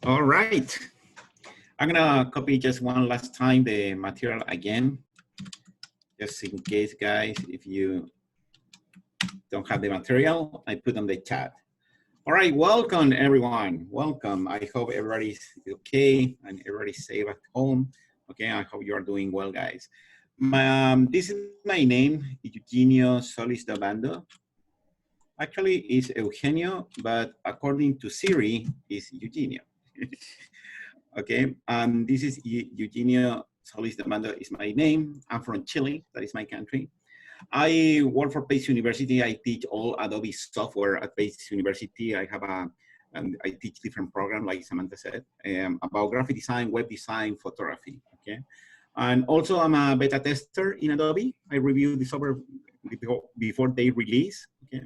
All right. I'm gonna copy just one last time the material again, just in case, guys, if you don't have the material, I put on the chat. All right, welcome everyone. Welcome. I hope everybody's okay and everybody's safe at home. Okay, I hope you are doing well, guys. This is my name, Eugenio Solis Dabando. Actually, it's Eugenio, but according to Siri, it's Eugenio. Okay, this is Eugenio Solis Dabando is my name. I'm from Chile, that is my country. I work for Pace University. I teach all Adobe software at Pace University. I have I teach different programs, like Samantha said, about graphic design, web design, photography, okay? And also I'm a beta tester in Adobe. I review the software before they release, okay?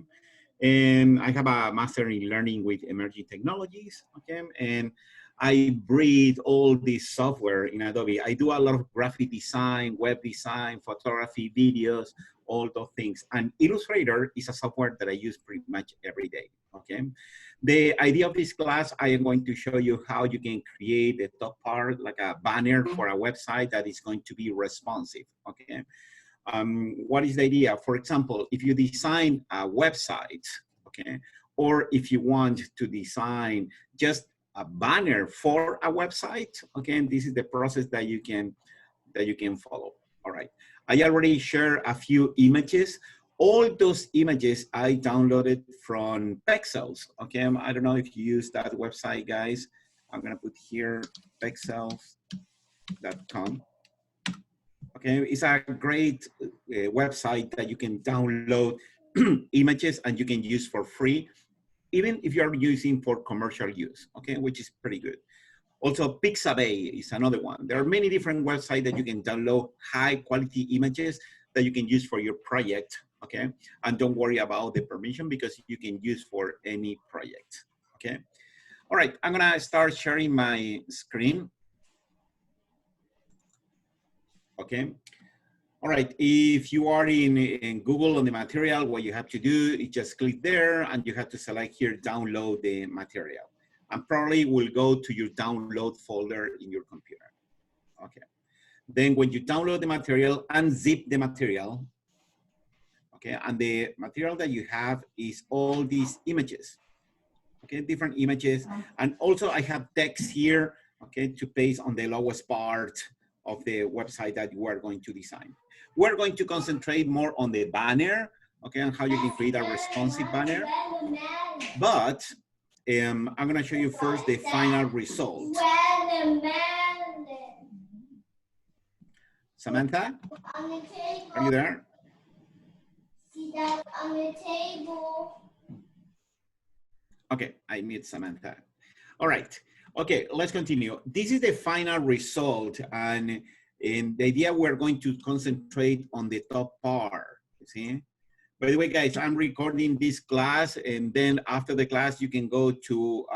And I have a master in learning with emerging technologies, okay? And I breed all this software in Adobe. I do a lot of graphic design, web design, photography, videos, all those things. And Illustrator is a software that I use pretty much every day, okay? The idea of this class, I am going to show you how you can create the top part, like a banner for a website that is going to be responsive, okay? What is the idea? For example, if you design a website, okay, or if you want to design just a banner for a website, okay, and this is the process that you can follow. All right, I already shared a few images. All those images I downloaded from Pexels. Okay, I don't know if you use that website, guys. I'm gonna put here pexels.com. Okay, it's a great website that you can download images and you can use for free, even if you're using for commercial use, okay, which is pretty good. Also, Pixabay is another one. There are many different websites that you can download high quality images that you can use for your project, okay? And don't worry about the permission because you can use for any project, okay? All right, I'm gonna start sharing my screen. Okay. All right, if you are in Google on the material, what you have to do is just click there and you have to select here, download the material. And probably will go to your download folder in your computer. Okay. Then when you download the material, unzip the material. Okay, and the material that you have is all these images. Okay, different images. And also I have text here, okay, to paste on the lowest part of the website that you are going to design. We're going to concentrate more on the banner, okay, and how you can create a responsive banner. But I'm gonna show you first the final result. Samantha, are you there? See that on the table. Okay, I mute Samantha. All right. Okay, let's continue. This is the final result, and the idea we're going to concentrate on the top part, you see? By the way, guys, I'm recording this class, and then after the class, you can go to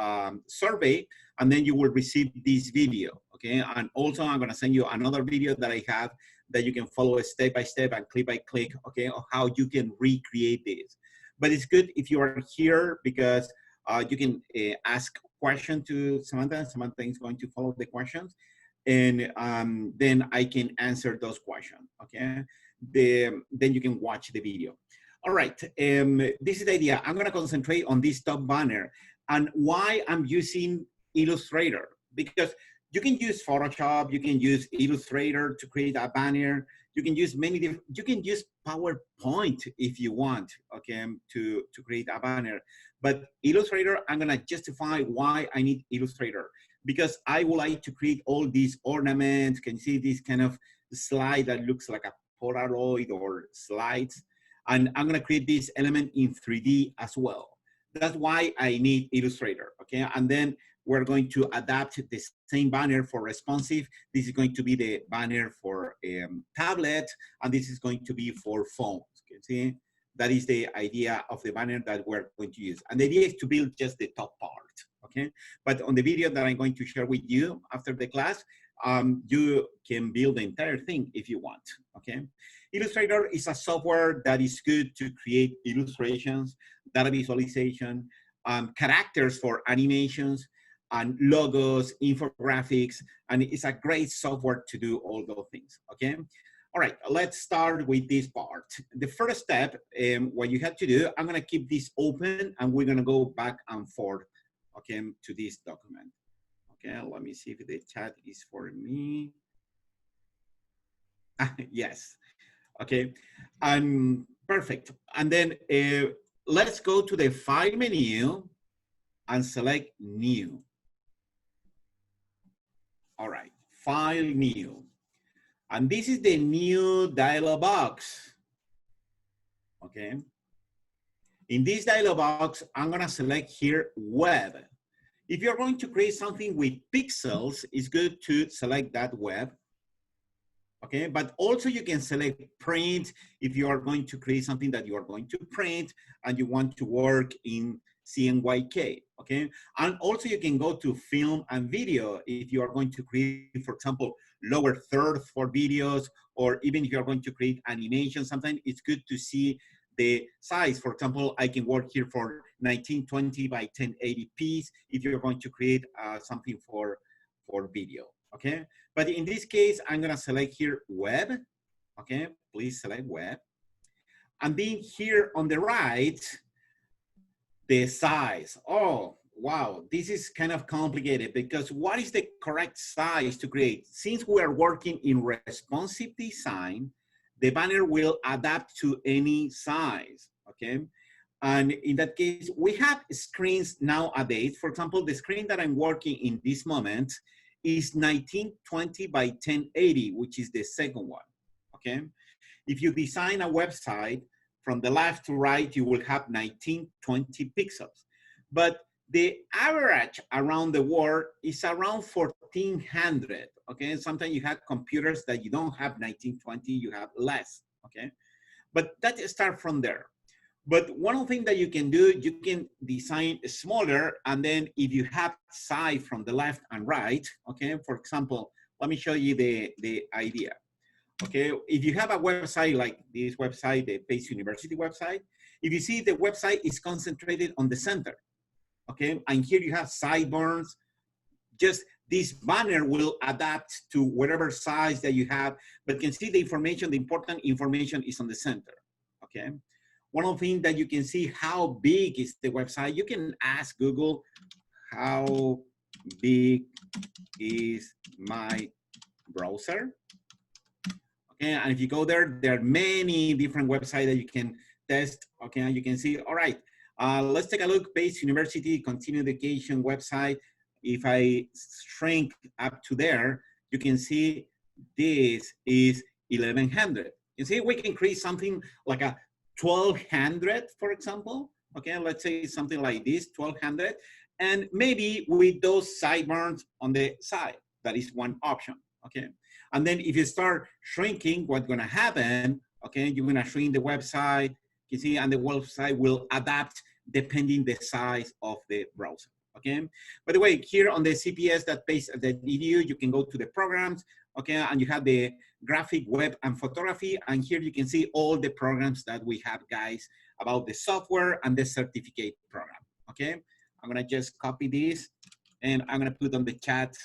survey, and then you will receive this video, okay? And also, I'm gonna send you another video that I have that you can follow step by step and click by click, okay, on how you can recreate this. But it's good if you are here because you can ask question to Samantha. Samantha is going to follow the questions, and then I can answer those questions, okay? Then you can watch the video. All right, this is the idea. I'm gonna concentrate on this top banner and why I'm using Illustrator, because you can use Photoshop, you can use Illustrator to create a banner, you can use many different, you can use PowerPoint if you want, okay, to create a banner. But Illustrator, I'm gonna justify why I need Illustrator, because I would like to create all these ornaments. Can you see this kind of slide that looks like a Polaroid or slides? And I'm gonna create this element in 3D as well. That's why I need Illustrator, okay? And then we're going to adapt the same banner for responsive. This is going to be the banner for tablet, and this is going to be for phones, okay? See? That is the idea of the banner that we're going to use. And the idea is to build just the top part, okay? But on the video that I'm going to share with you after the class, you can build the entire thing if you want, okay? Illustrator is a software that is good to create illustrations, data visualization, characters for animations, and logos, infographics, and it's a great software to do all those things, okay? All right, let's start with this part. The first step, what you have to do, I'm gonna keep this open and we're gonna go back and forth, okay, to this document. Okay, let me see if the chat is for me. Yes, okay, perfect. And then let's go to the file menu and select new. All right, file new. And this is the new dialog box, okay? In this dialog box, I'm gonna select here web. If you're going to create something with pixels, it's good to select that web, okay? But also you can select print if you are going to create something that you are going to print and you want to work in CMYK, okay? And also you can go to film and video if you are going to create, for example, lower third for videos, or even if you're going to create animation, sometimes it's good to see the size. For example, I can work here for 1920 by 1080p if you're going to create something for video, okay? But in this case, I'm gonna select here web, okay? Please select web. And then here on the right, the size. Oh, wow, this is kind of complicated because what is the correct size to create? Since we are working in responsive design, the banner will adapt to any size, okay? And in that case, we have screens nowadays. For example, the screen that I'm working in this moment is 1920 by 1080, which is the second one, okay? If you design a website, from the left to right, you will have 1920 pixels. But the average around the world is around 1400, okay? Sometimes you have computers that you don't have 1920, you have less, okay? But that starts from there. But one thing that you can do, you can design smaller, and then if you have size from the left and right, okay? For example, let me show you the idea. Okay, if you have a website like this website, the Pace University website, if you see the website is concentrated on the center, okay? And here you have sidebars, just this banner will adapt to whatever size that you have, but you can see the information, the important information is on the center, okay? One of the things that you can see how big is the website, you can ask Google, how big is my browser? Okay, and if you go there, there are many different websites that you can test. Okay, and you can see, all right, let's take a look, Pace University Continuing Education website. If I shrink up to there, you can see this is 1100. You see, we can create something like a 1200, for example. Okay, let's say something like this, 1200. And maybe with those sidebars on the side, that is one option, okay? And then if you start shrinking, what's gonna happen, okay, you're gonna shrink the website, you see, and the website will adapt depending the size of the browser, okay? By the way, here on the cps.pace.edu, you can go to the programs, okay, and you have the graphic, web, and photography, and here you can see all the programs that we have, guys, about the software and the certificate program, okay? I'm gonna just copy this, and I'm gonna put on the chat,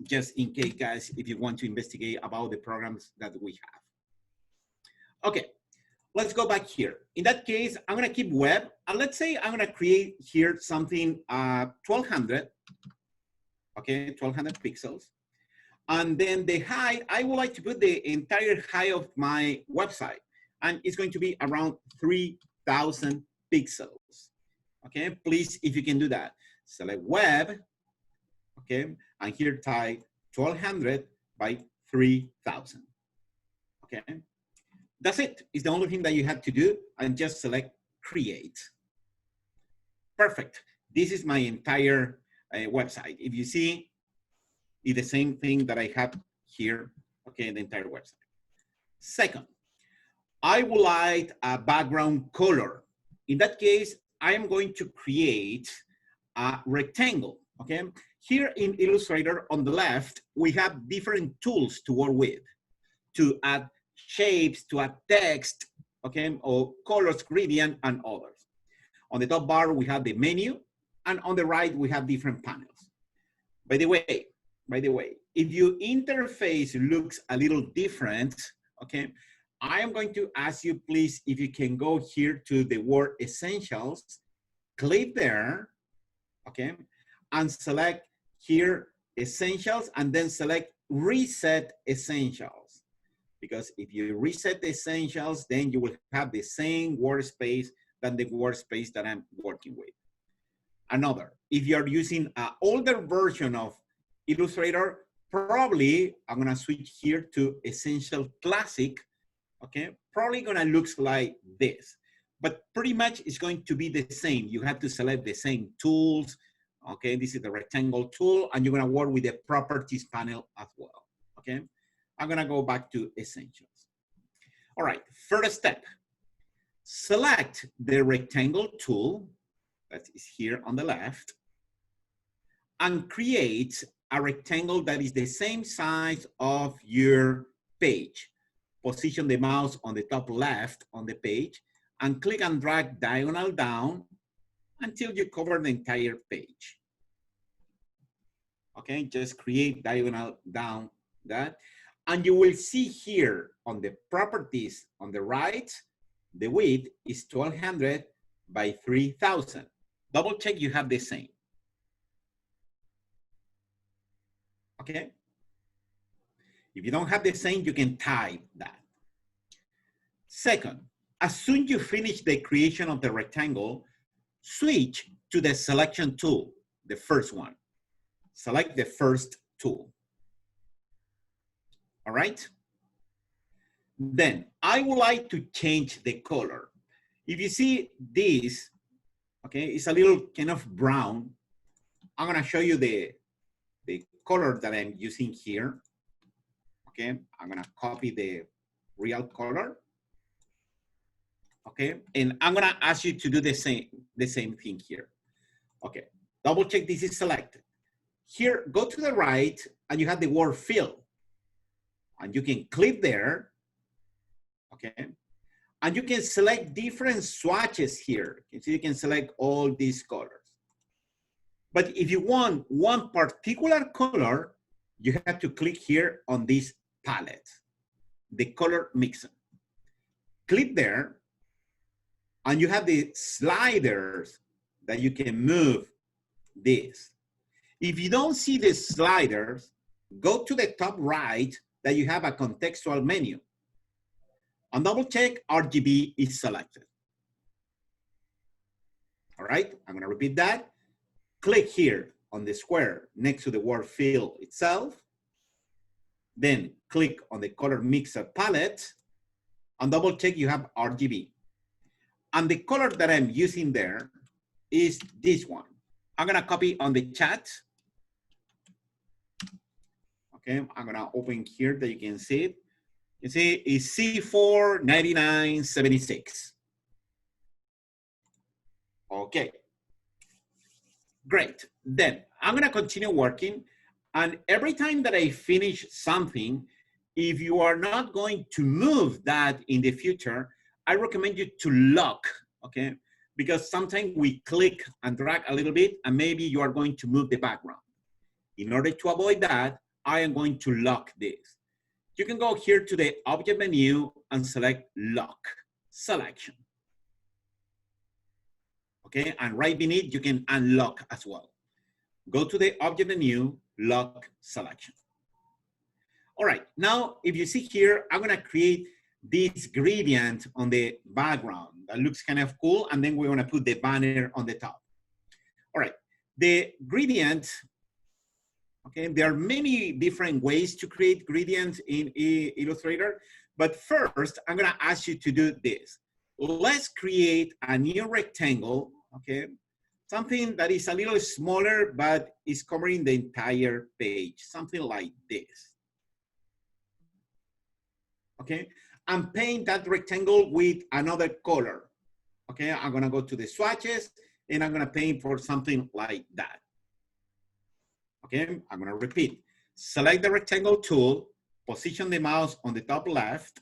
just in case, guys, if you want to investigate about the programs that we have. Okay, let's go back here. In that case, I'm gonna keep web, and let's say I'm gonna create here something 1200, okay, 1200 pixels. And then the height, I would like to put the entire height of my website, and it's going to be around 3000 pixels. Okay, please, if you can do that, select web, okay, and here type 1200 by 3000. Okay, that's it. It's the only thing that you have to do, and just select create. Perfect. This is my entire website. If you see, it's the same thing that I have here, okay, the entire website. Second, I would like a background color. In that case, I am going to create a rectangle, okay? Here in Illustrator on the left, we have different tools to work with, to add shapes, to add text, okay, or colors, gradient, and others. On the top bar, we have the menu, And on the right, we have different panels. By the way, if your interface looks a little different, okay, I am going to ask you, please, if you can go here to the word Essentials, click there, okay, and select here Essentials, and then select Reset Essentials. Because if you reset the Essentials, then you will have the same workspace than the workspace that I'm working with. Another, if you're using an older version of Illustrator, probably I'm gonna switch here to Essential Classic, okay? Probably gonna look like this, but pretty much it's going to be the same. You have to select the same tools, okay? This is the rectangle tool, and you're gonna work with the properties panel as well, okay? I'm gonna go back to Essentials. All right, first step, select the rectangle tool, that is here on the left, and create a rectangle that is the same size of your page. Position the mouse on the top left on the page and click and drag diagonal down until you cover the entire page. Okay, just create diagonal down that. And you will see here on the properties on the right, the width is 1200 by 3000. Double check you have the same. Okay. If you don't have the same, you can type that. Second, as soon as you finish the creation of the rectangle, switch to the selection tool, the first one. Select the first tool. All right. Then I would like to change the color. If you see this, okay, it's a little kind of brown. I'm gonna show you the color that I'm using here. Okay, I'm gonna copy the real color. Okay, and I'm gonna ask you to do the same thing here. Okay, double check this is selected. Here, go to the right, and you have the word fill. And you can click there, okay? And you can select different swatches here. So you can select all these colors. But if you want one particular color, you have to click here on this palette, the color mixer. Click there, and you have the sliders that you can move this. If you don't see the sliders, go to the top right that you have a contextual menu. And double check RGB is selected. All right, I'm gonna repeat that. Click here on the square next to the word fill itself. Then click on the color mixer palette and double check you have RGB. And the color that I'm using there is this one. I'm gonna copy on the chat. Okay, I'm gonna open here that you can see it. You see it's C49976. Okay, great. Then I'm gonna continue working, and every time that I finish something, if you are not going to move that in the future, I recommend you to lock, okay? Because sometimes we click and drag a little bit, and maybe you are going to move the background. In order to avoid that, I am going to lock this. You can go here to the object menu and select lock selection. Okay, and right beneath you can unlock as well. Go to the object menu, lock selection. All right, now if you see here, I'm gonna create this gradient on the background that looks kind of cool, and then we're gonna put the banner on the top. All right, the gradient, okay, there are many different ways to create gradients in Illustrator, but first I'm gonna ask you to do this. Let's create a new rectangle, okay? Something that is a little smaller, but is covering the entire page, something like this. Okay, and paint that rectangle with another color. Okay, I'm gonna go to the swatches and I'm gonna paint for something like that. Okay, I'm gonna repeat. Select the rectangle tool, position the mouse on the top left,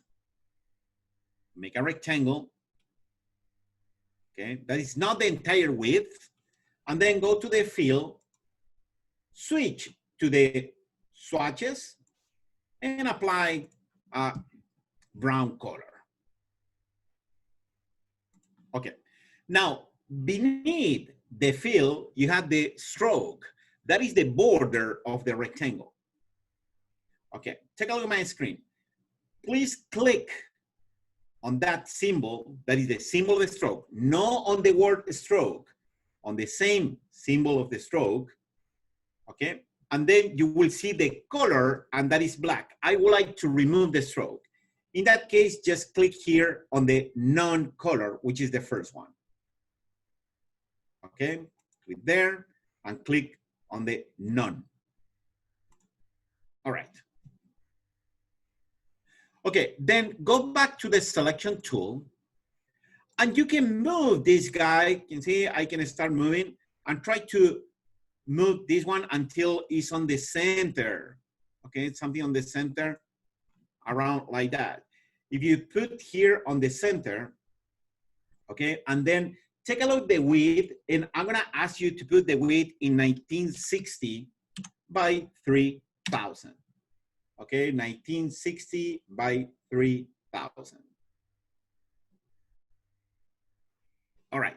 make a rectangle. Okay, that is not the entire width. and then go to the fill, switch to the swatches, and apply a brown color. Okay, now beneath the fill, you have the stroke. That is the border of the rectangle. Okay, take a look at my screen. Please click on that symbol, that is the symbol of the stroke, not on the word stroke, on the same symbol of the stroke, okay? And then you will see the color, and that is black. I would like to remove the stroke. In that case, just click here on the non-color, which is the first one. Okay, click there and click on the none. All right. Okay, then go back to the selection tool, and you can move this guy. You can see I can start moving and try to move this one until it's on the center. Okay, something on the center around like that. If you put here on the center, okay, and then take a look at the width, and I'm gonna ask you to put the width in 1960 by 3000. Okay, 1960 by 3000. All right,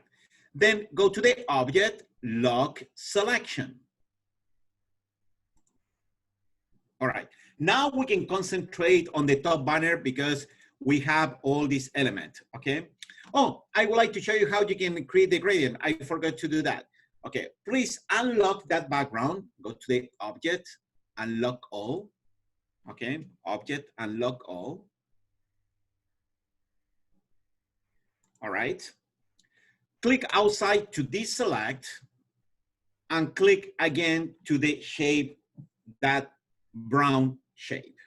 then go to the object, lock selection. All right, now we can concentrate on the top banner because we have all these elements, okay? Oh, I would like to show you how you can create the gradient. I forgot to do that. Okay, please unlock that background. Go to the object, unlock all. Okay, object, unlock all. All right. Click outside to deselect and click again to the shape, that brown shape.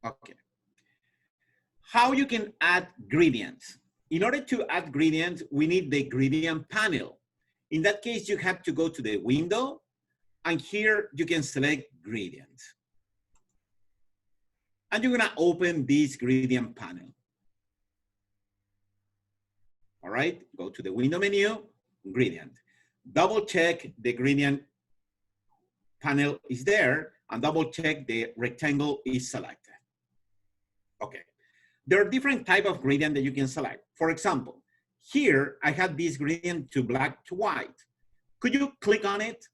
Okay. How you can add gradients. In order to add gradients, we need the gradient panel. In that case, you have to go to the window, and here you can select gradient. And you're gonna open this gradient panel. All right, go to the window menu, gradient. Double check the gradient panel is there, and double check the rectangle is selected. Okay, there are different types of gradient that you can select. For example, here I have this gradient to black to white. Could you click on it?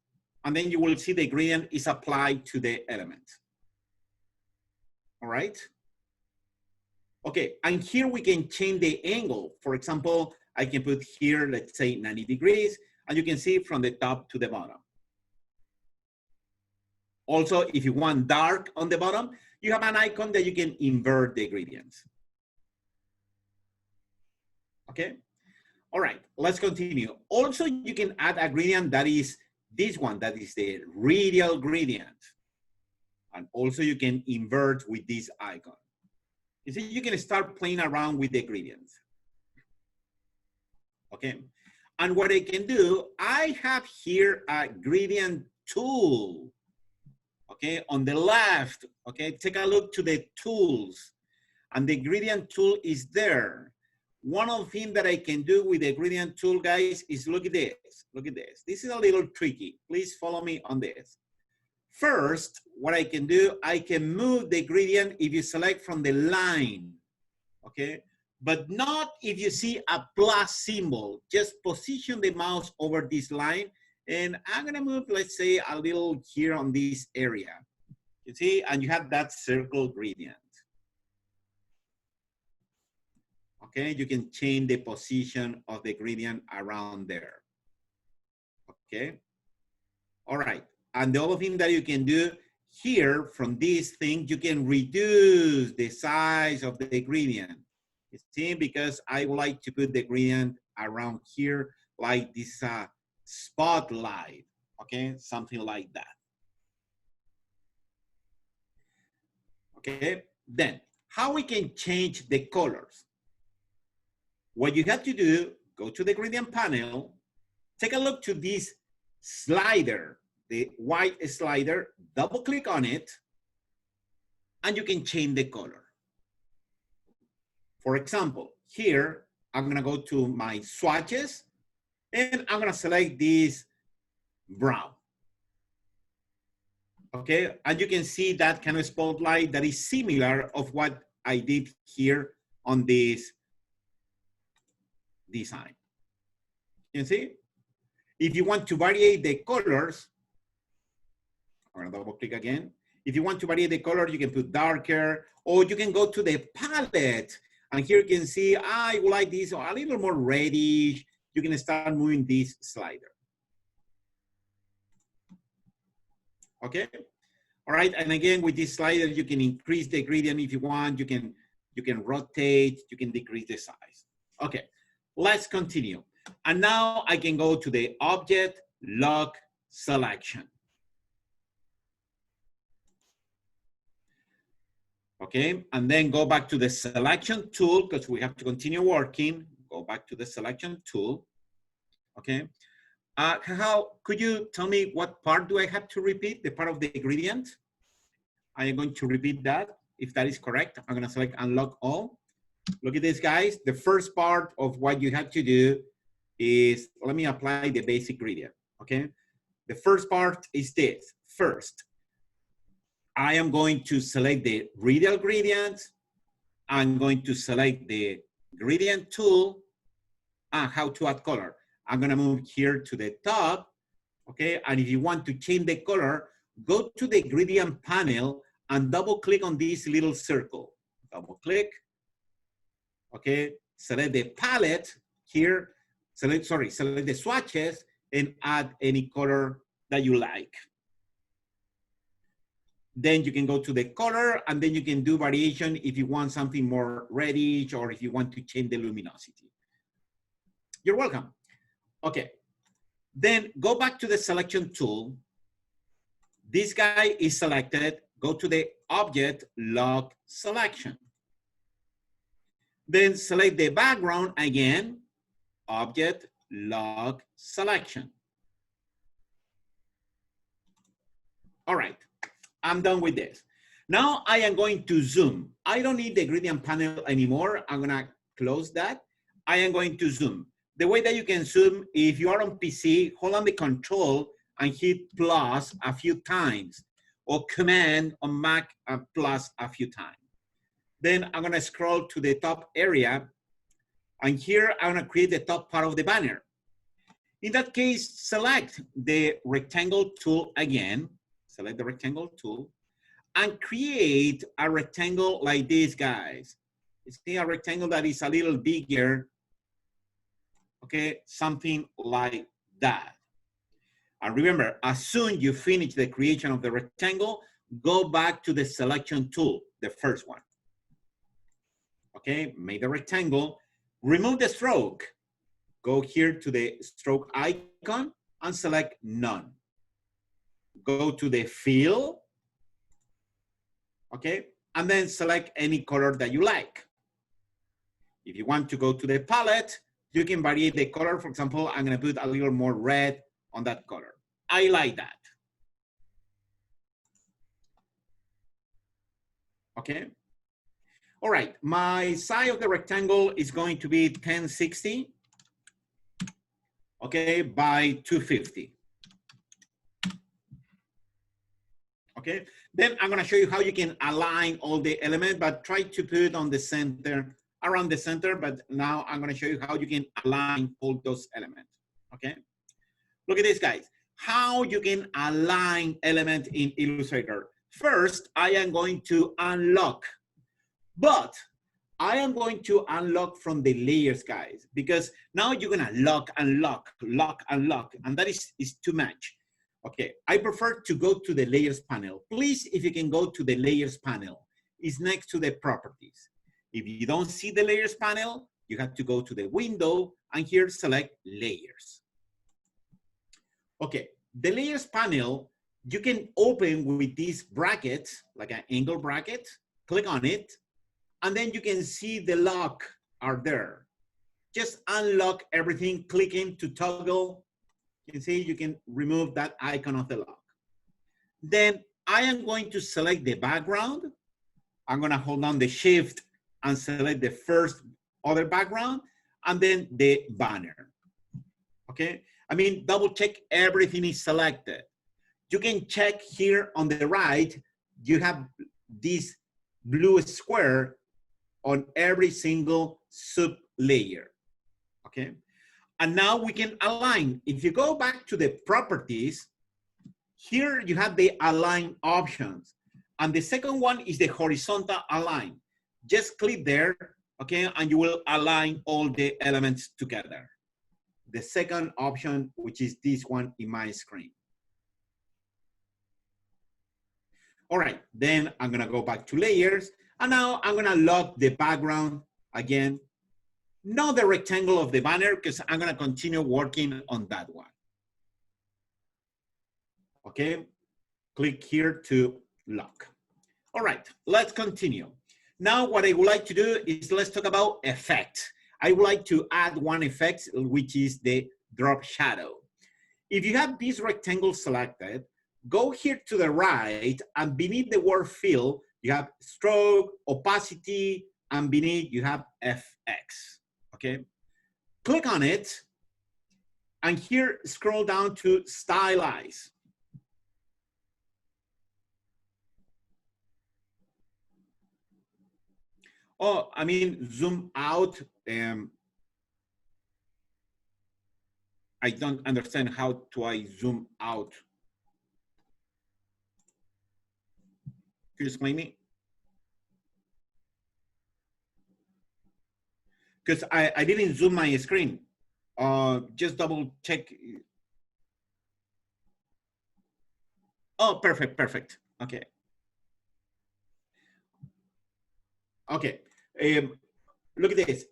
And then you will see the gradient is applied to the element. All right. Okay, and here we can change the angle. For example, I can put here, let's say 90 degrees, and you can see from the top to the bottom. Also, if you want dark on the bottom, you have an icon that you can invert the gradients. Okay, all right, let's continue. Also, you can add a gradient that is this one, that is the radial gradient. And also you can invert with this icon. You see, you can start playing around with the gradients. Okay, and what I can do, I have here a gradient tool. Okay, on the left, okay, take a look to the tools, and the gradient tool is there. One of the things that I can do with the gradient tool, guys, is look at this. Look at this. This is a little tricky. Please follow me on this. First, what I can do, I can move the gradient if you select from the line, okay? But not if you see a plus symbol. Just position the mouse over this line, and I'm gonna move, let's say, a little here on this area. You see, and you have that circle gradient. Okay, you can change the position of the gradient around there. Okay, all right. And the other thing that you can do here from this thing, you can reduce the size of the gradient. You see, because I would like to put the gradient around here like this spotlight, okay? Something like that. Okay, then how we can change the colors? What you have to do, go to the gradient panel, take a look to this slider, the white slider, double click on it, and you can change the color. For example, here, I'm gonna go to my swatches, And I'm gonna select this brown. Okay, and you can see that kind of spotlight that is similar of what I did here on this design. You see? If you want to vary the colors, I'm gonna double click again. If you want to vary the color, you can put darker, or you can go to the palette. And here you can see, I would like this a little more reddish. You can start moving this slider. Okay? All right, and again, with this slider, you can increase the gradient if you want. You can rotate, you can decrease the size. Okay, let's continue. And now I can go to the object lock selection. Okay, and then go back to the selection tool because we have to continue working. Go back to the selection tool. Okay, how could you tell me what part do I have to repeat? The part of the gradient? I am going to repeat that. If that is correct, I'm going to select unlock all. Look at this, guys. The first part of what you have to do is, let me apply the basic gradient, okay? The first part is this. First, I am going to select the radial gradient. I'm going to select the gradient tool and how to add color. I'm going to move here to the top, okay? And if you want to change the color, go to the gradient panel and double click on this little circle. Double click, okay? Select the palette here, select the swatches and add any color that you like. Then you can go to the color and then you can do variation if you want something more reddish or if you want to change the luminosity. You're welcome. Okay, then go back to the selection tool. This guy is selected. Go to the object lock selection. Then select the background again, object lock selection. All right, I'm done with this. Now I am going to zoom. I don't need the gradient panel anymore. I'm gonna close that. I am going to zoom. The way that you can zoom, if you are on PC, hold on the control and hit plus a few times, or command on Mac plus a few times. Then I'm gonna scroll to the top area, and here I'm gonna create the top part of the banner. In that case, select the rectangle tool again, select the rectangle tool, and create a rectangle like this, guys. You see a rectangle that is a little bigger, okay, something like that. And remember, as soon as you finish the creation of the rectangle, go back to the selection tool, the first one. Okay, make the rectangle, remove the stroke, go here to the stroke icon and select none. Go to the fill, okay, and then select any color that you like. If you want to go to the palette, you can vary the color. For example, I'm gonna put a little more red on that color. I like that. Okay. All right, my size of the rectangle is going to be 1060, okay, by 250. Okay, then I'm gonna show you how you can align all the elements, but try to put on the center, around the center, but now I'm gonna show you how you can align all those elements, okay? Look at this, guys. How you can align element in Illustrator. First, I am going to unlock, but I am going to unlock from the layers, guys, because now you're gonna lock, unlock, lock, unlock, and that is too much. Okay, I prefer to go to the layers panel. Please, if you can go to the layers panel, it's next to the properties. If you don't see the layers panel, you have to go to the window and here select layers. Okay, the layers panel, you can open with this bracket, like an angle bracket, click on it, and then you can see the lock are there. Just unlock everything, clicking to toggle. You can see you can remove that icon of the lock. Then I am going to select the background. I'm gonna hold down the shift and select the first other background and then the banner. okay? I mean, double check everything is selected. You can check here on the right, you have this blue square on every single sub layer, okay? And now we can align. If you go back to the properties, here you have the align options. And the second one is the horizontal align. Just click there, okay? And you will align all the elements together. The second option, which is this one in my screen. All right, then I'm gonna go back to layers, and now I'm gonna lock the background again, not the rectangle of the banner, because I'm gonna continue working on that one. Okay, click here to lock. All right, let's continue. Now what I would like to do is let's talk about effect. I would like to add one effect, which is the drop shadow. If you have this rectangle selected, go here to the right, and beneath the word fill, you have stroke, opacity, and beneath you have FX, okay? Click on it, and here scroll down to stylize. Oh, I mean, zoom out. I don't understand how do I zoom out. Can you explain me? Because I didn't zoom my screen. Just double check. Oh, perfect, perfect. Okay. Okay. Look at this.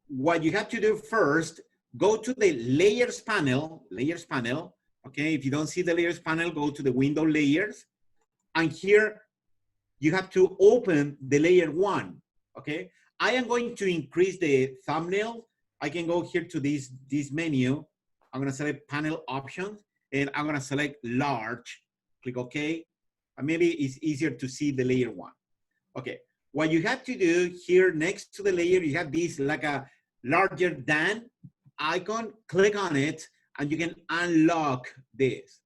What you have to do first, go to the layers panel, okay? If you don't see the layers panel, go to the window layers. And here you have to open the layer one, okay? I am going to increase the thumbnail. I can go here to this menu. I'm gonna select panel options, and I'm gonna select large, click OK. And maybe it's easier to see the layer one. Okay, what you have to do here next to the layer, you have this like a larger than icon, click on it, and you can unlock this.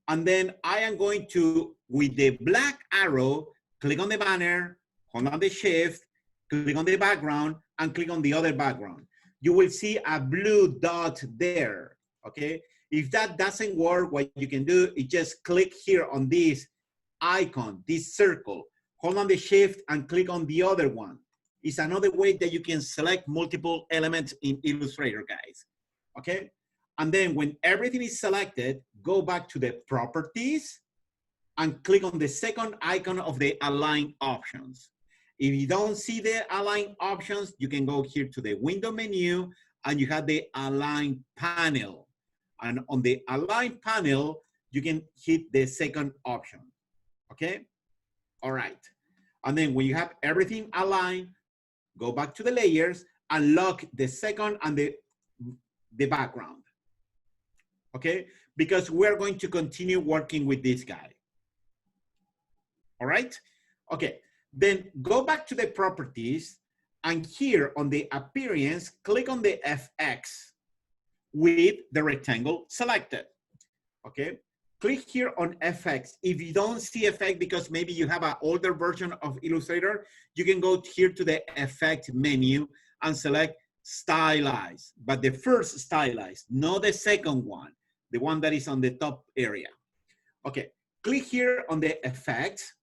And then I am going to, with the black arrow, click on the banner, hold on the shift, click on the background, and click on the other background. You will see a blue dot there, okay? If that doesn't work, what you can do is just click here on this icon, this circle, hold on the shift and click on the other one. It's another way that you can select multiple elements in Illustrator, guys, okay? And then when everything is selected, go back to the properties and click on the second icon of the align options. If you don't see the align options, you can go here to the window menu and you have the align panel. And on the align panel, you can hit the second option, okay? All right. And then when you have everything aligned, go back to the layers and lock the second and the background, okay? Because we're going to continue working with this guy. All right? Okay, then go back to the properties and here on the appearance, click on the FX with the rectangle selected, okay? Click here on FX. If you don't see effect because maybe you have an older version of Illustrator, you can go here to the effect menu and select stylize, but the first stylize, not the second one, the one that is on the top area. Okay, click here on the effect,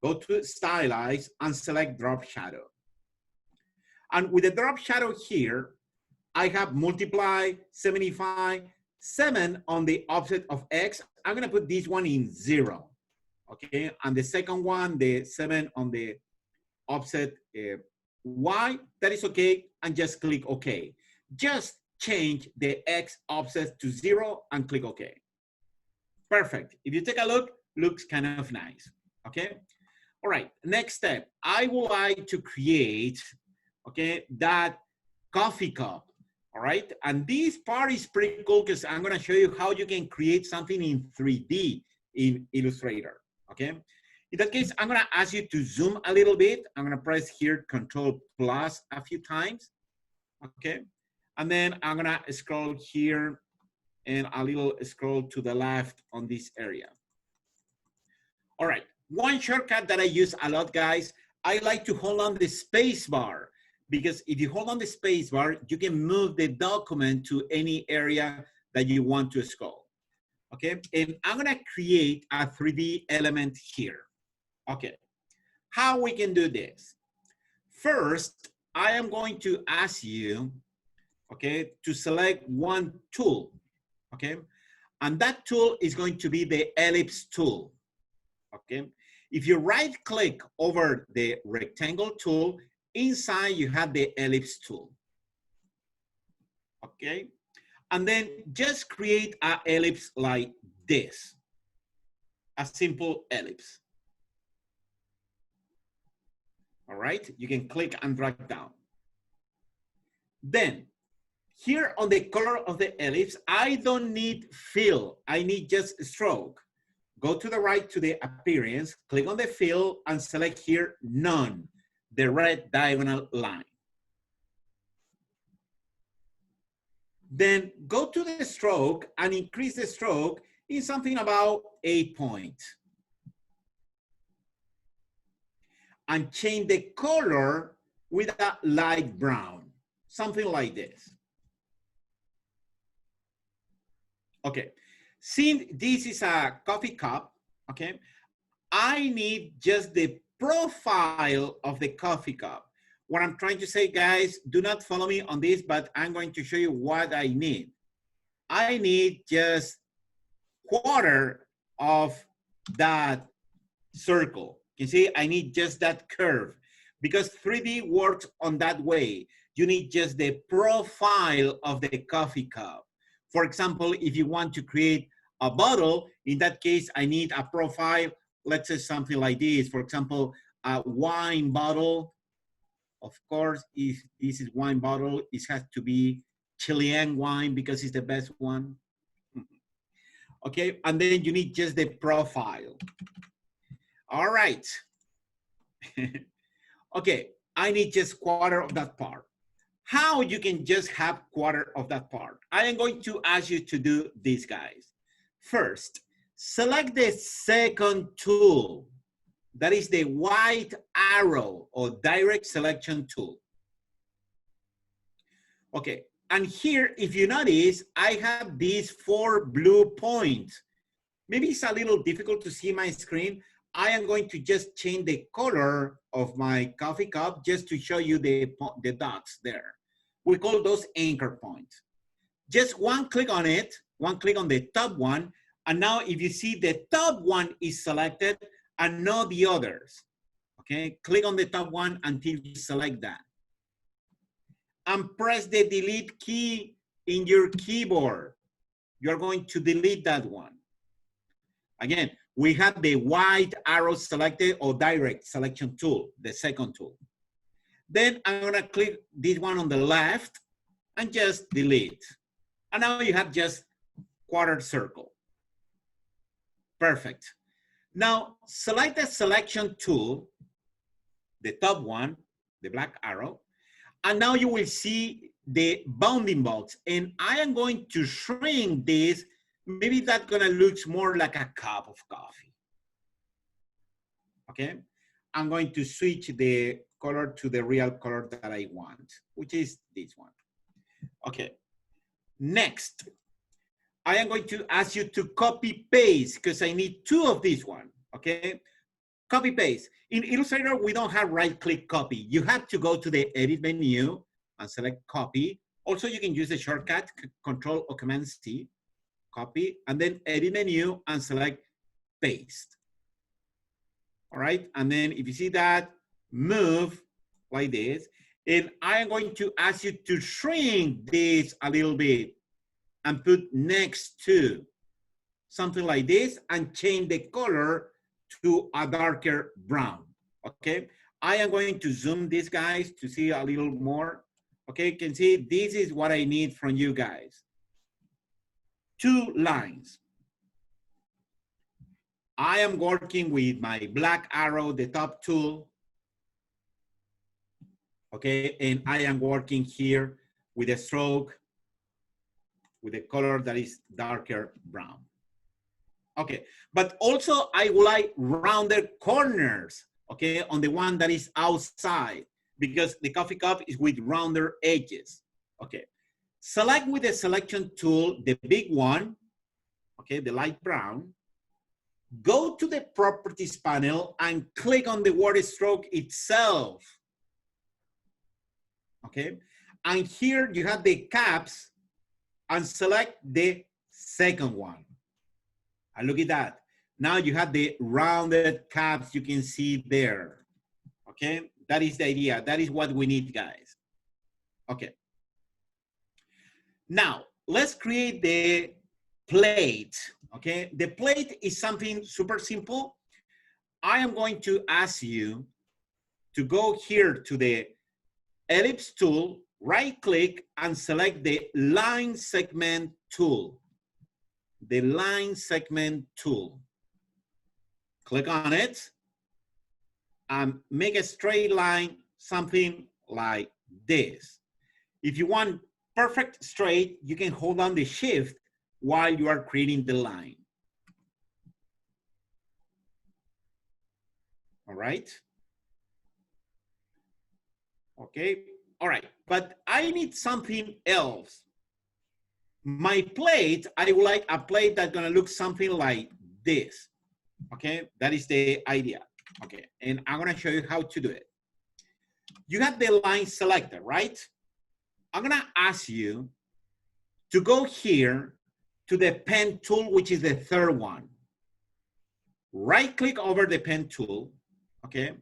go to stylize and select drop shadow. And with the drop shadow here, I have multiply 75, 7 on the offset of X. I'm gonna put this one in 0, okay? And the second one, the 7 on the offset Y, that is okay, and just click OK. Just change the X offset to 0 and click OK. Perfect. If you take a look, looks kind of nice, okay? All right, next step. I would like to create, okay, that coffee cup. All right, and this part is pretty cool because I'm gonna show you how you can create something in 3D in Illustrator, okay? In that case, I'm gonna ask you to zoom a little bit. I'm gonna press here Control+ a few times, okay? And then I'm gonna scroll here and a little scroll to the left on this area. All right, one shortcut that I use a lot, guys, I like to hold on the space bar, because if you hold on the space bar, you can move the document to any area that you want to scroll. Okay, and I'm gonna create a 3D element here. Okay, how we can do this? First, I am going to ask you, okay, to select one tool, okay? And that tool is going to be the ellipse tool, okay? If you right click over the rectangle tool, inside you have the ellipse tool, okay? And then just create an ellipse like this, a simple ellipse. All right, you can click and drag down. Then here on the color of the ellipse, I don't need fill, I need just stroke. Go to the right to the appearance, click on the fill and select here none, the red diagonal line. Then go to the stroke and increase the stroke in something about 8 points. And change the color with a light brown, something like this. Okay, since this is a coffee cup, okay, I need just the profile of the coffee cup. What I'm trying to say, guys, do not follow me on this, but I'm going to show you what I need. I need just quarter of that circle. You see, I need just that curve, because 3D works on that way. You need just the profile of the coffee cup. For example, if you want to create a bottle, in that case, I need a profile, let's say something like this. For example, a wine bottle. Of course, if this is wine bottle, it has to be Chilean wine because it's the best one. Okay, and then you need just the profile. All right. Okay, I need just quarter of that part. How you can just have quarter of that part? I am going to ask you to do this, guys. First, select the second tool. That is the white arrow or direct selection tool. Okay, and here, if you notice, I have these 4 blue points. Maybe it's a little difficult to see my screen. I am going to just change the color of my coffee cup just to show you the dots there. We call those anchor points. Just one click on it, one click on the top one, and now if you see the top one is selected and not the others, okay? Click on the top one until you select that. And press the delete key in your keyboard. You're going to delete that one. Again, we have the white arrow selected or direct selection tool, the second tool. Then I'm gonna click this one on the left and just delete. And now you have just quarter circle. Perfect. Now select the selection tool, the top one, the black arrow, and now you will see the bounding box. And I am going to shrink this. Maybe that's gonna look more like a cup of coffee. Okay, I'm going to switch the color to the real color that I want, which is this one. Okay, next, I am going to ask you to copy paste because I need 2 of this one, okay? Copy paste. In Illustrator, we don't have right click copy. You have to go to the edit menu and select copy. Also, you can use the shortcut Control or Command C, copy, and then edit menu and select paste. All right, and then if you see that, move like this, and I am going to ask you to shrink this a little bit and put next to something like this and change the color to a darker brown, okay? I am going to zoom this, guys, to see a little more. Okay, you can see this is what I need from you guys. 2 lines. I am working with my black arrow, the top tool. Okay, and I am working here with a stroke, with a color that is darker brown. Okay, but also I would like rounded corners, okay, on the one that is outside, because the coffee cup is with rounder edges. Okay, select with the selection tool, the big one, okay, the light brown. Go to the properties panel and click on the word stroke itself. Okay, and here you have the caps and select the second one. And look at that. Now you have the rounded caps you can see there. Okay, that is the idea. That is what we need, guys. Okay. Now, let's create the plate. Okay, the plate is something super simple. I am going to ask you to go here to the ellipse tool, right click and select the line segment tool. The line segment tool. Click on it and make a straight line, something like this. If you want perfect straight, you can hold down the shift while you are creating the line. All right. Okay. All right. But I need something else. My plate, I would like a plate that's going to look something like this. Okay. That is the idea. Okay. And I'm going to show you how to do it. You have the line selected, right? I'm going to ask you to go here to the pen tool, which is the third one. Right click over the pen tool, okay?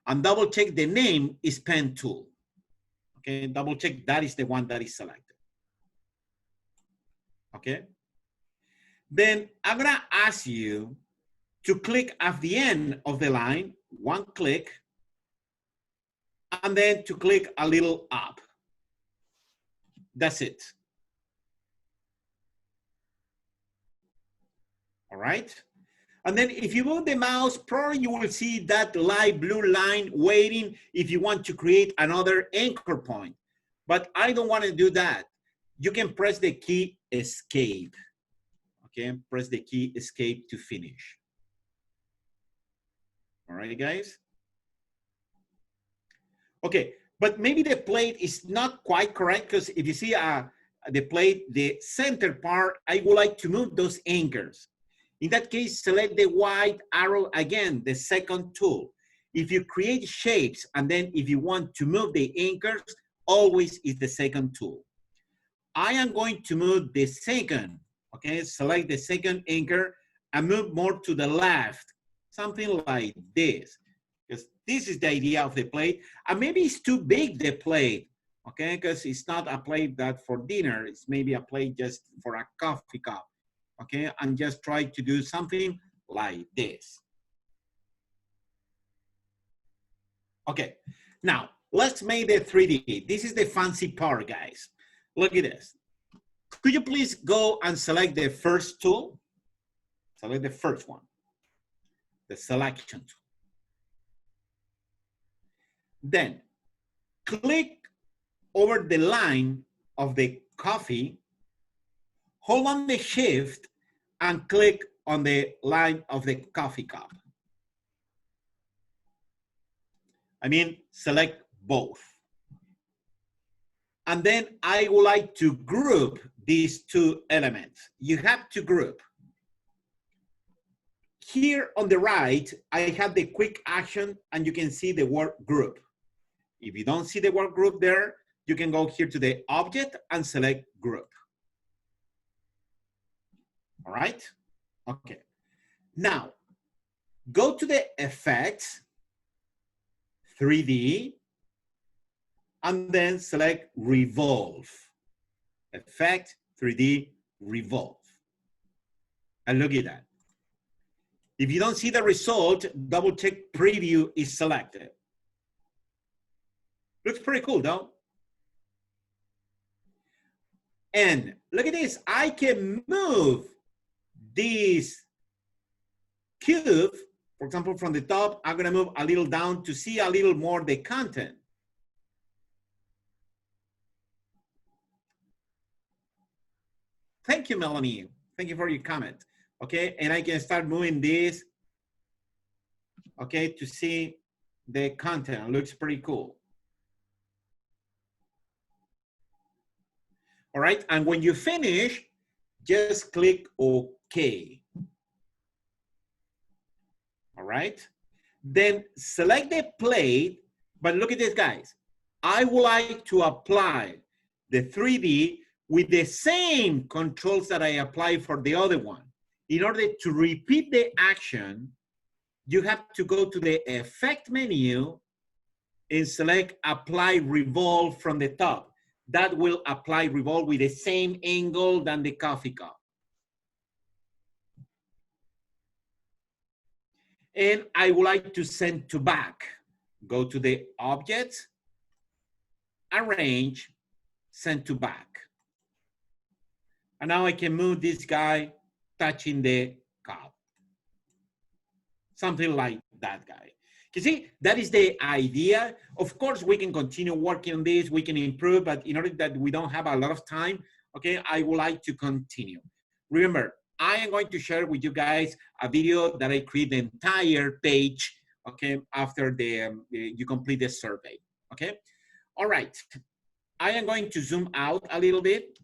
And double check the name is pen tool. Okay, double check that is the one that is selected. Okay? Then I'm gonna ask you to click at the end of the line, one click, and then to click a little up. That's it. All right? And then if you move the mouse, probably you will see that light blue line waiting if you want to create another anchor point. But I don't want to do that. You can press the key escape. Okay, press the key escape to finish. All right, guys? Okay, but maybe the plate is not quite correct, because if you see the plate, the center part, I would like to move those anchors. In that case, select the white arrow again, the second tool. If you create shapes, and then if you want to move the anchors, always is the second tool. I am going to move the second, okay? Select the second anchor and move more to the left, something like this. Because this is the idea of the plate. And maybe it's too big, the plate, okay? Because it's not a plate that for dinner, it's maybe a plate just for a coffee cup. Okay, and just try to do something like this. Okay, now let's make the 3D. This is the fancy part, guys. Look at this. Could you please go and select the first tool? Select the first one, the selection tool. Then click over the line of the coffee, hold on the shift, and click on the line of the coffee cup. I mean, select both. And then I would like to group these two elements. You have to group. Here on the right, I have the quick action, and you can see the word group. If you don't see the word group there, you can go here to the object and select group. All right? Okay. Now, go to the effects, 3D, and then select revolve. Effect, 3D, revolve. And look at that. If you don't see the result, double check preview is selected. Looks pretty cool, though. And look at this, I can move this cube, for example, from the top, I'm gonna move a little down to see a little more the content. Thank you, Melanie. Thank you for your comment. Okay, and I can start moving this, okay, to see the content. It looks pretty cool. All right, and when you finish, just click OK. All right, then select the plate, but look at this, guys. I would like to apply the 3D with the same controls that I applied for the other one. In order to repeat the action, you have to go to the Effect menu and select Apply Revolve from the top. That will apply revolve with the same angle than the coffee cup. And I would like to send to back. Go to the Object, Arrange, Send to back. And now I can move this guy touching the cup. Something like that guy. You see, that is the idea. Of course, we can continue working on this, we can improve, but in order that we don't have a lot of time, okay, I would like to continue. Remember, I am going to share with you guys a video that I create the entire page, okay, after you complete the survey, okay? All right, I am going to zoom out a little bit.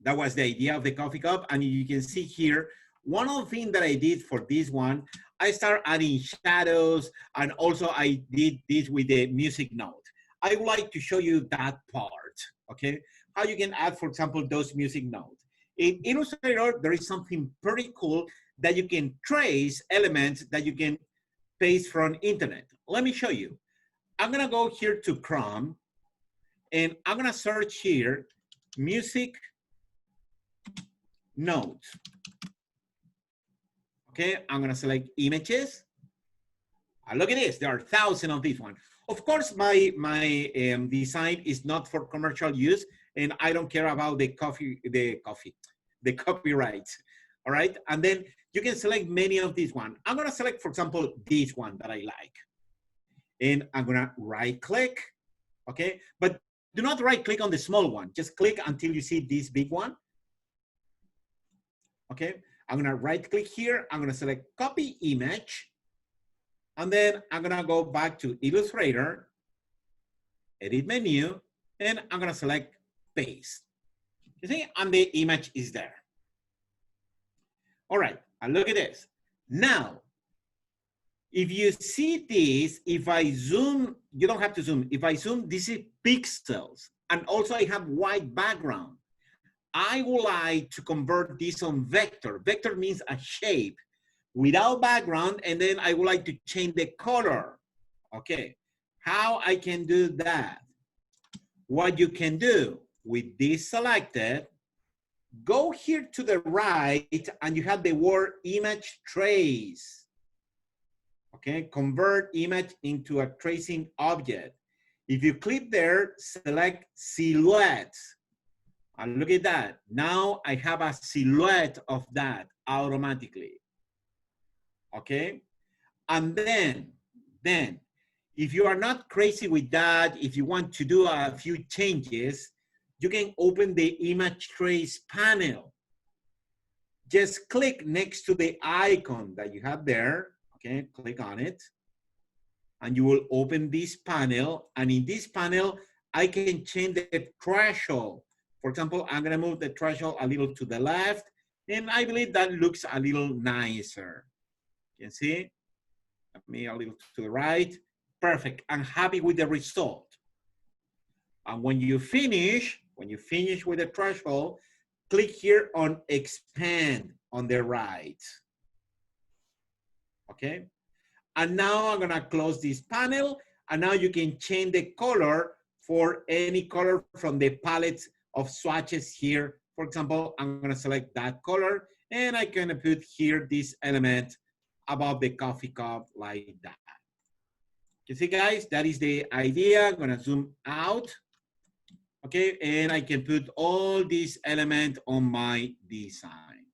That was the idea of the coffee cup, and you can see here, one of the things that I did for this one, I started adding shadows, and also I did this with the music note. I would like to show you that part, okay? How you can add, for example, those music notes. In Illustrator, there is something pretty cool that you can trace elements that you can paste from internet. Let me show you. I'm gonna go here to Chrome, and I'm gonna search here, music notes. Okay, I'm gonna select images. Look at this, there are thousands of these ones. Of course, my design is not for commercial use, and I don't care about the copyrights. All right, and then you can select many of these ones. I'm gonna select, for example, this one that I like, and I'm gonna right-click. Okay, but do not right-click on the small one. Just click until you see this big one. Okay, I'm gonna right-click here. I'm gonna select copy image. And then I'm gonna go back to Illustrator, edit menu, and I'm gonna select paste. You see, and the image is there. All right, and look at this. Now, if you see this, if I zoom, you don't have to zoom. If I zoom, this is pixels. And also I have white background. I would like to convert this on vector. Vector means a shape without background, and then I would like to change the color. Okay, how I can do that? What you can do with this selected, go here to the right and you have the word image trace. Okay, convert image into a tracing object. If you click there, select silhouette. And look at that. Now I have a silhouette of that automatically. Okay, and then if you are not crazy with that, if you want to do a few changes, you can open the image trace panel. Just click next to the icon that you have there. Okay, click on it, and you will open this panel. And in this panel, I can change the threshold. For example, I'm gonna move the threshold a little to the left, and I believe that looks a little nicer. You can see, me a little to the right. Perfect, I'm happy with the result. And when you finish with the threshold, click here on expand on the right. Okay, and now I'm gonna close this panel, and now you can change the color for any color from the palette of swatches here. For example, I'm gonna select that color, and I can put here this element above the coffee cup like that. You see, guys, that is the idea. I'm gonna zoom out. Okay, and I can put all these elements on my design.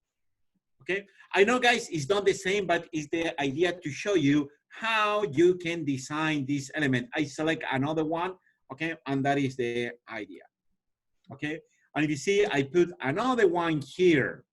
Okay, I know, guys, it's not the same, but it's the idea to show you how you can design this element. I select another one, okay, and that is the idea. Okay, And if you see, I put another one here.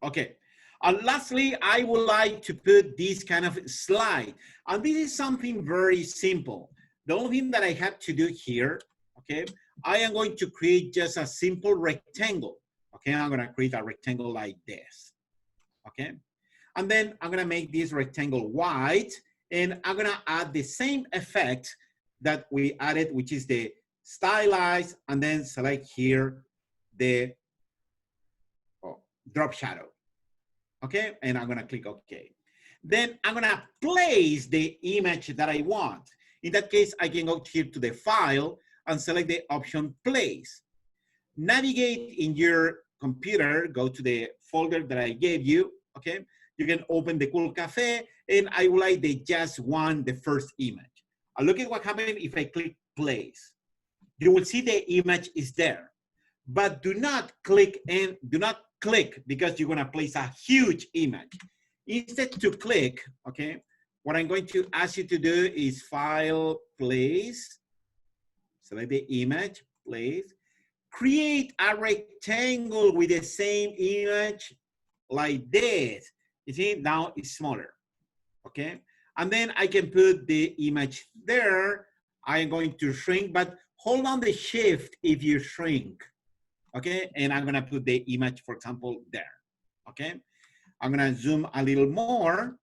Okay. And lastly, I would like to put this kind of slide. And this is something very simple. The only thing that I have to do here, okay, I am going to create just a simple rectangle. Okay, I'm gonna create a rectangle like this. Okay, and then I'm gonna make this rectangle white, and I'm gonna add the same effect that we added, which is the stylize, and then select here the drop shadow. Okay, and I'm gonna click OK. Then I'm gonna place the image that I want. In that case, I can go here to the file and select the option place. Navigate in your computer, go to the folder that I gave you, okay? You can open the Cool Cafe, and I would like the just one, the first image. And look at what happened if I click place. You will see the image is there, but do not click because you're gonna place a huge image. Instead to click, okay, what I'm going to ask you to do is file, place, select the image, place, create a rectangle with the same image like this. You see, now it's smaller, okay? And then I can put the image there. I'm going to shrink, but hold on the shift if you shrink, okay? And I'm gonna put the image, for example, there, okay? I'm gonna zoom a little more,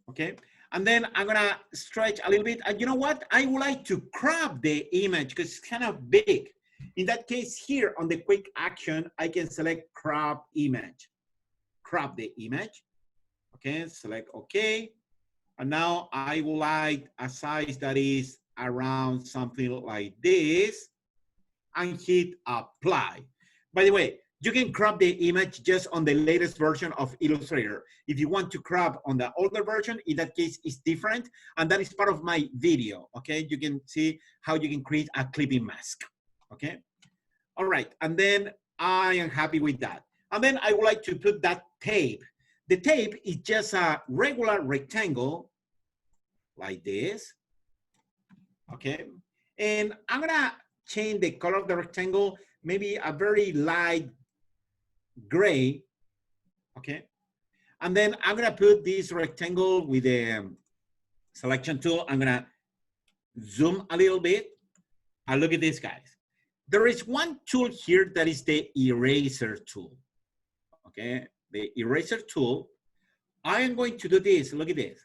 okay? And then I'm gonna stretch a little bit. And you know what? I would like to crop the image because it's kind of big. In that case here on the quick action, I can select crop image. Crop the image, okay? Select okay. And now I would like a size that is around something like this and hit apply. By the way, you can crop the image just on the latest version of Illustrator. If you want to crop on the older version, in that case, it's different. And that is part of my video, okay? You can see how you can create a clipping mask, okay? All right, and then I am happy with that. And then I would like to put that tape. The tape is just a regular rectangle like this, okay? And I'm gonna change the color of the rectangle, maybe a very light gray, okay? And then I'm gonna put this rectangle with the selection tool. I'm gonna zoom a little bit and look at this, guys. There is one tool here that is the eraser tool, okay? The eraser tool. I am going to do this, look at this.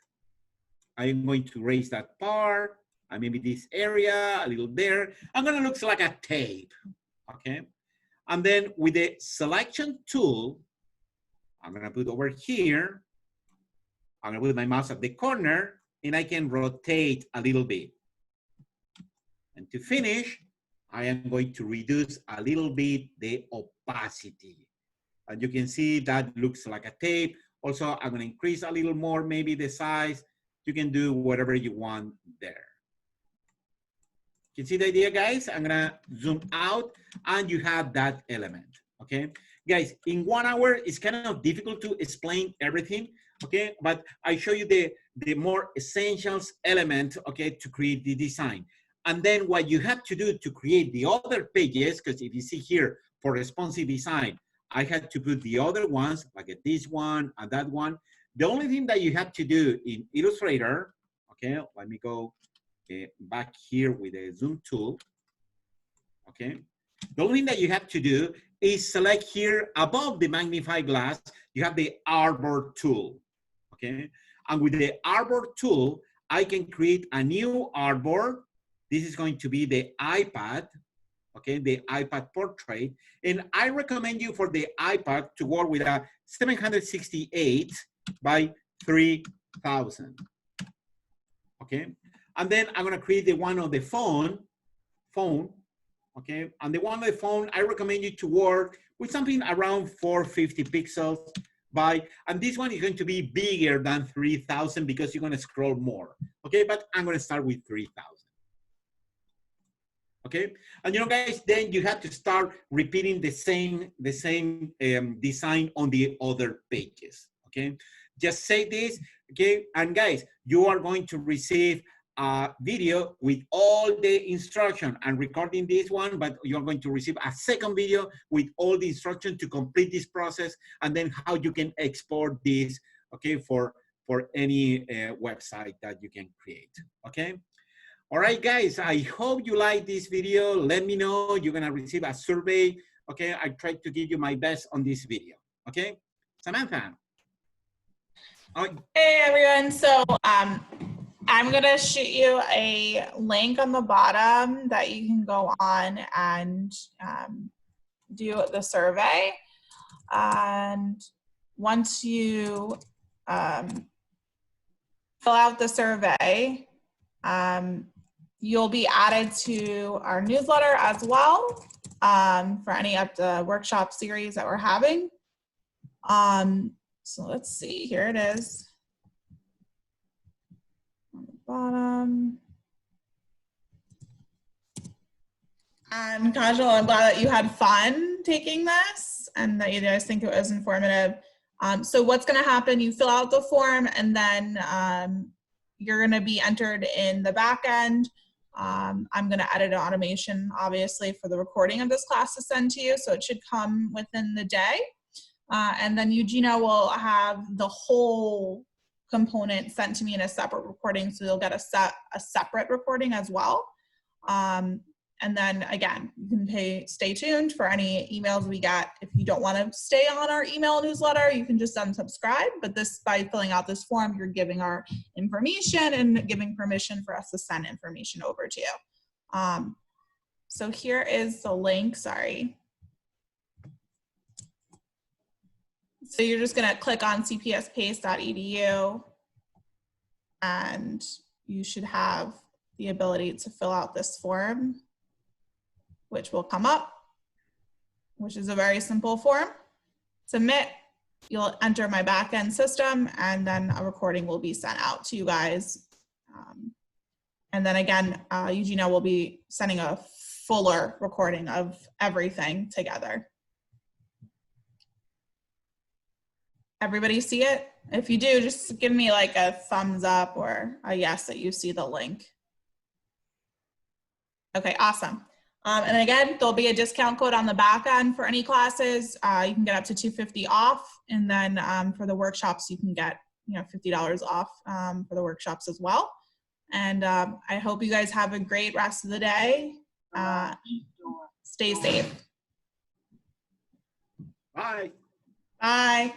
I am going to erase that part, and maybe this area, a little there. I'm gonna look like a tape, okay? And then with the selection tool, I'm gonna put over here, I'm gonna put my mouse at the corner, and I can rotate a little bit. And to finish, I am going to reduce a little bit the opacity. And you can see that looks like a tape. Also, I'm gonna increase a little more, maybe the size. You can do whatever you want there. You see the idea, guys? I'm gonna zoom out and you have that element, okay? Guys, in 1 hour, it's kind of difficult to explain everything, okay? But I show you the more essentials element, okay, to create the design. And then what you have to do to create the other pages, because if you see here, for responsive design, I had to put the other ones, like this one and that one. The only thing that you have to do in Illustrator, okay, let me go back here with the zoom tool, okay? The only thing that you have to do is select here above the magnifying glass, you have the arbor tool, okay? And with the arbor tool, I can create a new arbor. This is going to be the iPad, okay, the iPad portrait. And I recommend you for the iPad to work with a 768 by 3000, okay? And then I'm gonna create the one on the phone, okay? And the one on the phone, I recommend you to work with something around 450 pixels by, and this one is going to be bigger than 3000 because you're gonna scroll more, okay? But I'm gonna start with 3000. Okay, and you know, guys, then you have to start repeating the same design on the other pages. Okay, just say this. Okay, and guys, you are going to receive a video with all the instruction. I'm recording this one, but you're going to receive a second video with all the instruction to complete this process, and then how you can export this, okay, for any website that you can create, okay? All right, guys, I hope you like this video. Let me know. You're gonna receive a survey, okay? I tried to give you my best on this video, okay? Samantha. Oh. Hey everyone, so I'm gonna shoot you a link on the bottom that you can go on and do the survey. And once you fill out the survey, you'll be added to our newsletter as well for any of the workshop series that we're having. So let's see, here it is on the bottom. Kajal, I'm glad that you had fun taking this and that you guys think it was informative. So what's gonna happen, you fill out the form and then you're gonna be entered in the back end. I'm gonna edit an automation, obviously, for the recording of this class to send to you, so it should come within the day. And then Eugenia will have the whole component sent to me in a separate recording, so you'll get a separate recording as well. And then again, you can stay tuned for any emails we get. If you don't want to stay on our email newsletter, you can just unsubscribe. But this, by filling out this form, you're giving our information and giving permission for us to send information over to you. So here is the link, sorry. So you're just gonna click on cpspace.edu and you should have the ability to fill out this form, which will come up, which is a very simple form. Submit, you'll enter my backend system, and then a recording will be sent out to you guys. And then again, Eugenia will be sending a fuller recording of everything together. Everybody see it? If you do, just give me like a thumbs up or a yes that you see the link. Okay, awesome. And again, there'll be a discount code on the back end for any classes. You can get up to $250 off. And then for the workshops, you can get $50 off for the workshops as well. And I hope you guys have a great rest of the day. Stay safe. Bye. Bye.